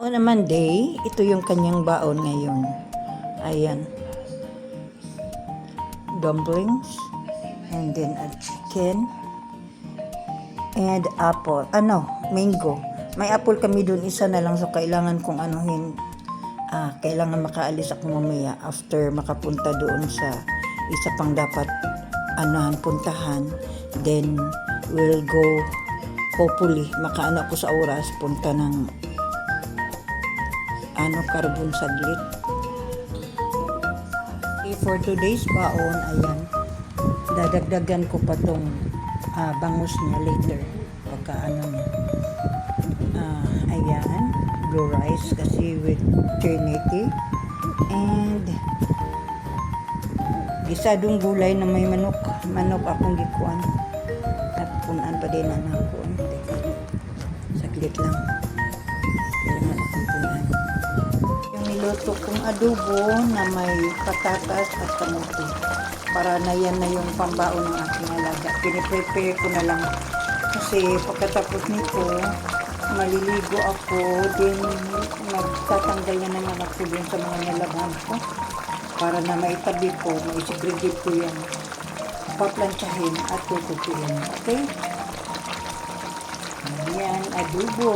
On a Monday, ito yung kanyang baon ngayon. Ayan. Dumplings. And then a chicken. And apple. Mango. May apple kami dun. Isa na lang. So, kailangan kong anuhin. Kailangan makaalis ako mamaya after makapunta doon sa isa pang dapat puntahan. Then, we'll go. Hopefully, makaano ako sa oras. Punta ng carbon saglit. Okay, for today's baon, ayan, dadagdagan ko pa tong bangus niya later pagka niya. Ayan, blue rice kasi with trinity and gisadong gulay na may manok akong gikuan at punan pa din na ako. Teka, saglit lang. Niluto kong adobo na may patatas at kamote. Para na yan na yung pambaon ng aking alaga. Piniprepare ko na lang. Kasi pagkatapos nito, maliligo ako. Then, magtatanggal na naman ako din sa mga nilabhan ko. Para na maitabi ko, maisegregate ko yan. Paplantsahin at tututuin. Okay? Ayan, adobo.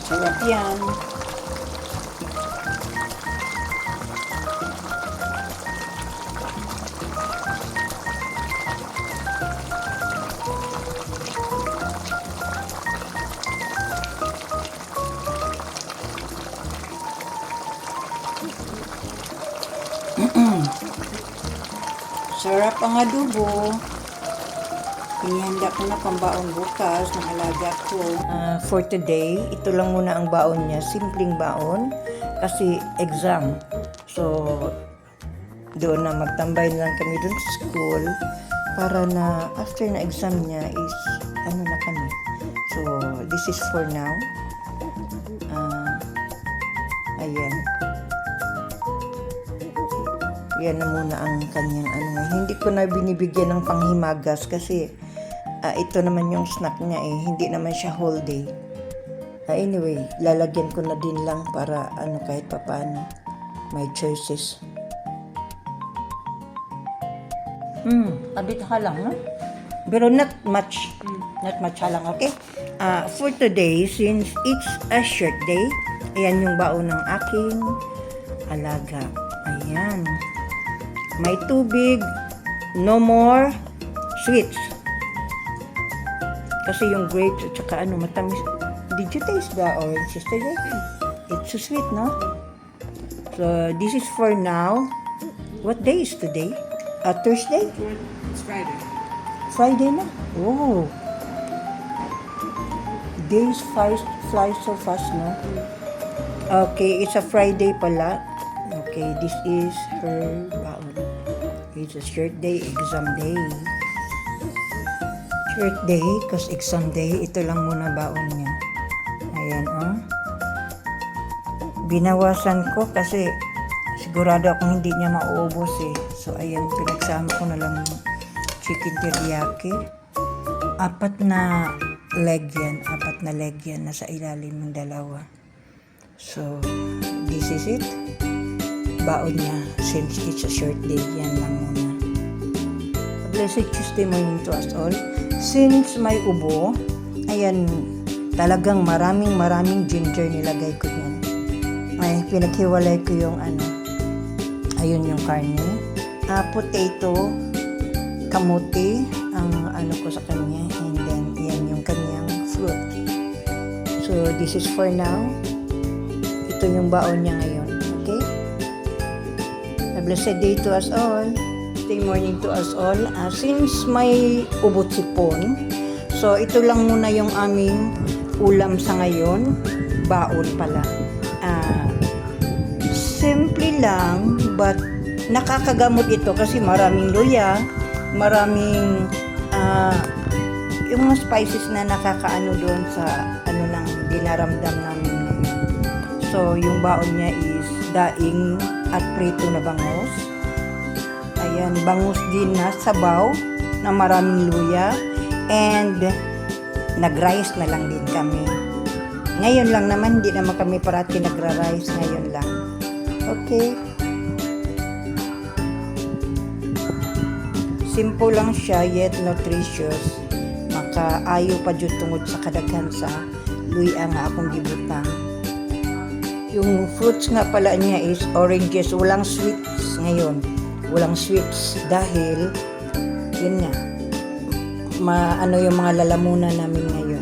Sarap yan. Sarap ang adobo. Inihanda ko na pambaon bukas ng alaga ko. For today, ito lang muna ang baon niya. Simpleng baon. Kasi exam. So, doon na magtambay lang kami doon sa school. Para na after na exam niya is, na kami. So, this is for now. Ayan. Yan na muna ang kanyang Hindi ko na binibigyan ng panghimagas kasi ito naman yung snack niya hindi naman siya whole day. Anyway, lalagyan ko na din lang para kahit papaano may choices. Abit ka lang, no? Pero not much. Not much lang, okay? For today, since it's a short day, ayan yung baon ng aking alaga. Ayan. May tubig, no more sweets. Kasi yung grapes at saka matamis. Did you taste the orange yesterday? It's so sweet, no? So, this is for now. What day is today? Thursday? It's Friday. Friday na? Oh. Days fly so fast, no? Okay, it's a Friday pala. Okay, this is her baon. It's a short day, exam day. Short day, cause exam day, ito lang muna baon niya. Ayan, Binawasan ko kasi sigurado akong hindi niya mauubos So, ayan, pinagsama ko na lang chicken teriyaki. 4 na leg yan, nasa ilalim ng dalawa. So, this is it. Baon niya, since it's a short day, yan lang muna. Blessed Tuesday morning to us all. Since may ubo, ayan, talagang maraming ginger nilagay ko yan. Ay, pinaghiwalay ko yung ayun yung karne. Potato, kamote, ang ko sa kanya, and then, yan yung kanyang fruit. So, this is for now. Ito yung baon niya ngayon. Okay? A blessed day to us all. Good morning to us all. Since may ubot sipon, so ito lang muna yung aming ulam sa ngayon. Baon pala. Simple lang, but nakakagamot ito kasi maraming luya, maraming yung mga spices na nakakaano doon sa nang dinaramdam namin ngayon. So, yung baon niya is daing at prito na bangus. Ayan, bangus din na sabaw na maraming luya. And nag-rice na lang din kami. Ngayon lang naman, hindi naman kami parati nagra-rice. Ngayon lang. Okay. Simple lang siya, yet nutritious. Makaayo pa dyan tungod sa kadaghan sa luya nga akong gibutang. Yung fruits nga pala niya is oranges. Walang sweets ngayon. Walang sweets dahil, yun nga, ano yung mga lalamunan namin ngayon.